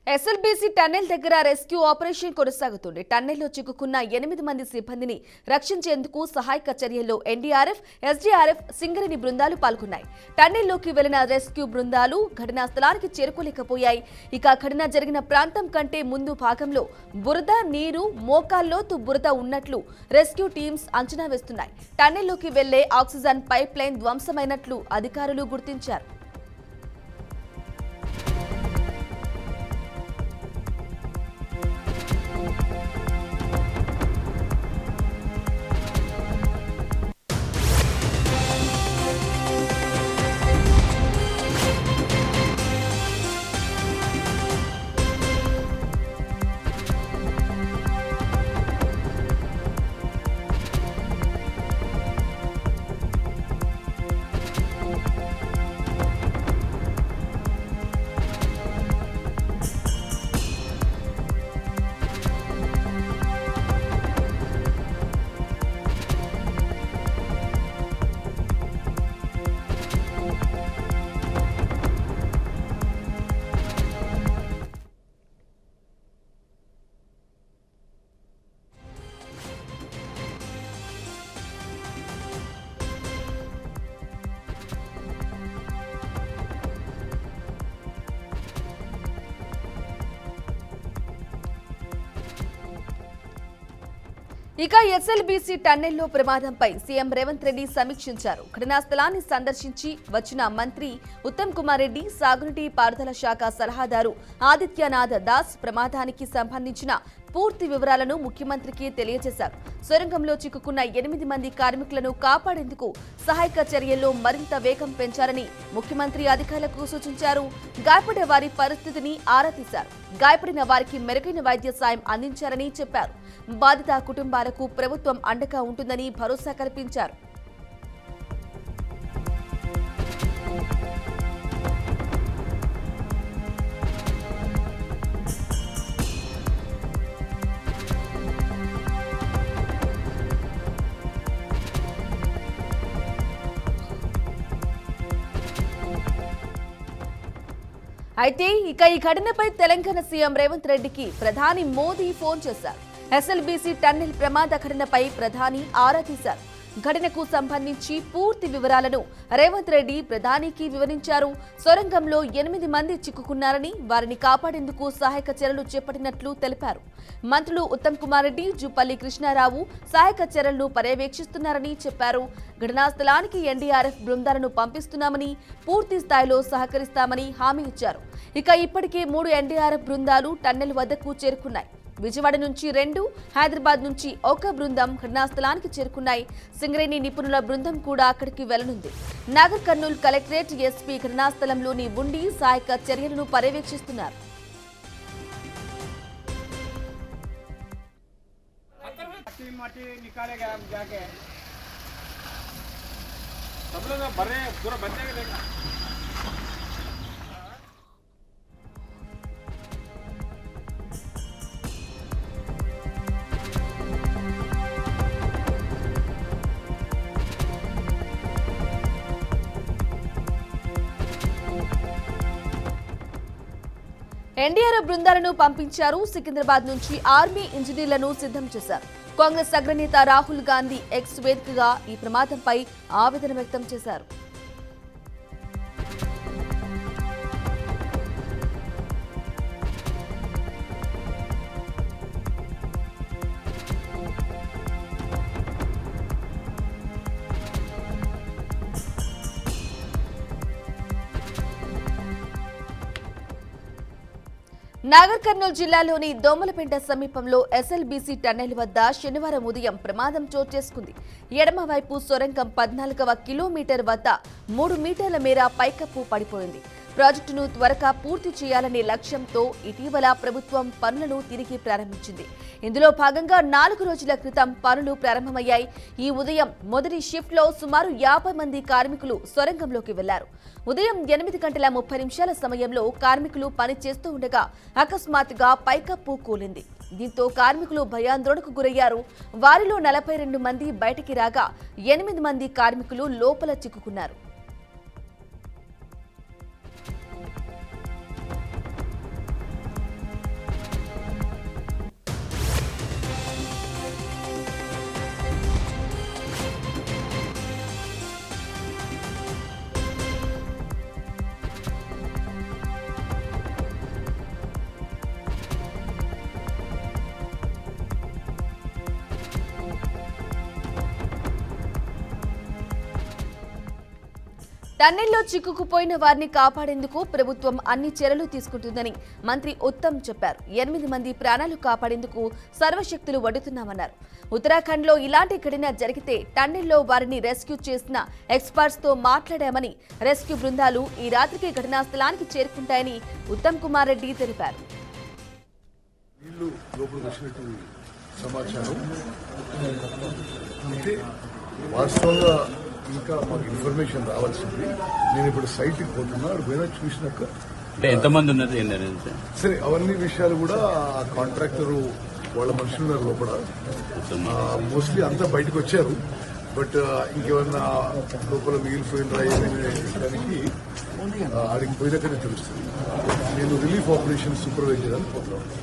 SLBC tunnel దగ్గర rescue operation కొనసాగుతుంది. టన్నెల్లో చిక్కుకున్న 8 మంది సిబ్బందిని రక్షించేందుకు సహాయక చర్యల్లో ఎన్డీఆర్ఎఫ్, ఎస్డీఆర్ఎఫ్, సింగరేణి బృందాలు పాల్గొన్నాయి. టన్నెల్లోకి వెళ్లిన రెస్క్యూ బృందాలు ఘటనా స్థలానికి చేరుకోలేకపోయాయి. ఇక ఘటన జరిగిన ప్రాంతం కంటే ముందు భాగంలో బురద, నీరు, మోకాల్లోతు బురద ఉన్నట్లు రెస్క్యూ టీమ్స్ అంచనా వేస్తున్నాయి. టన్నెల్లోకి వెళ్లే ఆక్సిజన్ పైప్ లైన్ ధ్వంసమైనట్లు అధికారులు గుర్తించారు. ఇక ఎస్ఎల్బీసీ టన్నెల్లో ప్రమాదంపై సీఎం రేవంత్ రెడ్డి సమీక్షించారు. ఘటనా స్థలాన్ని సందర్శించి వచ్చిన మంత్రి ఉత్తమ్ కుమార్ రెడ్డి, సాగునీటి పారుదల శాఖ సలహాదారు ఆదిత్యనాథ్ దాస్ ప్రమాదానికి సంబంధించిన పూర్తి వివరాలను ముఖ్యమంత్రికి తెలియజేశారు. సొరంగంలో చిక్కుకున్న 8 మంది కార్మికులను కాపాడేందుకు సహాయక చర్యల్లో మరింత వేగం పెంచాలని ముఖ్యమంత్రి అధికారులకు సూచించారు. గాయపడే వారి పరిస్థితిని ఆరా తీశారు. గాయపడిన వారికి మెరుగైన వైద్య సాయం అందించారని చెప్పారు. బాధిత కుటుంబాలకు ప్రభుత్వం అండగా ఉంటుందని భరోసా కల్పించారు. అయితే ఇక ఈ ఘటనపై తెలంగాణ సీఎం రేవంత్ రెడ్డికి ప్రధాని మోదీ ఫోన్ చేశారు. ఎస్ఎల్బీసీ టన్నెల్ ప్రమాద ఘటనపై ప్రధాని ఆరా తీశారు. ఘటనకు సంబంధించి పూర్తి వివరాలను రేవంత్ రెడ్డి ప్రధానికి వివరించారు. సొరంగంలో 8 మంది చిక్కుకున్నారని, వారిని కాపాడేందుకు సహాయక చర్యలు చేపట్టినట్లు తెలిపారు. మంత్రులు ఉత్తమ్ కుమార్ రెడ్డి, జూపల్లి కృష్ణారావు సహాయక చర్యలను పర్యవేక్షిస్తున్నారని చెప్పారు. ఘటనా స్థలానికి ఎన్డీఆర్ఎఫ్ బృందాలను పంపిస్తున్నామని, పూర్తి స్థాయిలో సహకరిస్తామని హామీ ఇచ్చారు. ఇక ఇప్పటికే 3 ఎన్డీఆర్ఎఫ్ బృందాలు టన్నెల్ వద్దకు చేరుకున్నాయి. విజయవాడ నుంచి 2, హైదరాబాద్ నుంచి 1 బృందం ఘటనా స్థలానికి చేరుకున్నాయి. సింగరేణి నిపుణుల బృందం కూడా అక్కడికి వెళ్లనుంది. నాగర్ కర్నూలు కలెక్టరేట్ ఎస్పీ ఘటనా స్థలంలోని ఉండి సహాయక చర్యలను పర్యవేక్షిస్తున్నారు. ఎన్డీఆర్ఎఫ్ బృందాలను పంపించారు. సికింద్రాబాద్ నుంచి ఆర్మీ ఇంజనీర్లను సిద్ధం చేశారు. కాంగ్రెస్ అగ్రనేత రాహుల్ గాంధీ ఎక్స్ వేదికగా ఈ ప్రమాదంపై ఆవేదన వ్యక్తం చేశారు. నాగర్ కర్నూలు జిల్లాలోని దోమలపేట సమీపంలో ఎస్ఎల్బీసీ టన్నెల్ వద్ద శనివారం ఉదయం ప్రమాదం చోటు చేసుకుంది. ఎడమవైపు సొరంగం 14వ కిలోమీటర్ వద్ద 3 మీటర్ల మేర పైకప్పు పడిపోయింది. ప్రాజెక్టును త్వరగా పూర్తి చేయాలనే లక్ష్యంతో ఇటీవల ప్రభుత్వం పనులను తిరిగి ప్రారంభించింది. ఇందులో భాగంగా 4 రోజుల క్రితం పనులు ప్రారంభమయ్యాయి. ఈ ఉదయం మొదటి షిఫ్ట్లో సుమారు 50 మంది కార్మికులు సొరంగంలోకి వెళ్లారు. ఉదయం 8:30 సమయంలో కార్మికులు పని చేస్తూ ఉండగా అకస్మాత్తుగా పైకప్పు కూలింది. దీంతో కార్మికులు భయాందోళనకు గురయ్యారు. వారిలో 42 మంది బయటికి రాగా 8 మంది కార్మికులు లోపల చిక్కుకున్నారు. టన్నెల్లో చిక్కుకుపోయిన వారిని కాపాడేందుకు ప్రభుత్వం అన్ని చర్యలు తీసుకుంటుందని మంత్రి ఉత్తమ్ చెప్పారు. 8 మంది ప్రాణాలు కాపాడేందుకు సర్వశక్తులు వడ్డుతున్నామన్నారు. ఉత్తరాఖండ్లో ఇలాంటి ఘటన జరిగితే టన్నెల్లో వారిని రెస్క్యూ చేసిన ఎక్స్పర్ట్స్ తో మాట్లాడామని, రెస్క్యూ బృందాలు ఈ రాత్రికి ఘటనా స్థలానికి చేరుకుంటాయని ఉత్తమ్ కుమార్ రెడ్డి తెలిపారు. వాస్తవంగా ఇంకా మాకు ఇన్ఫర్మేషన్ రావాల్సింది. నేను ఇప్పుడు సైట్కి పోతున్నా, పోయినా చూసినాక ఎంతమంది ఉన్నది ఏంటంటే సరే అవన్నీ విషయాలు కూడా ఆ కాంట్రాక్టర్ వాళ్ళ మనుషులు ఉన్నారు లోపల. మోస్ట్లీ అంతా బయటకు వచ్చారు. బట్ ఇంకేమన్నా లోపల మిగిలిపోయినరా ఏమైనా దానికి ఆడికి పోయినాకనే తెలుస్తుంది. నేను రిలీఫ్ ఆపరేషన్ సూపర్వైజ్ చేయడానికి పోతున్నాను.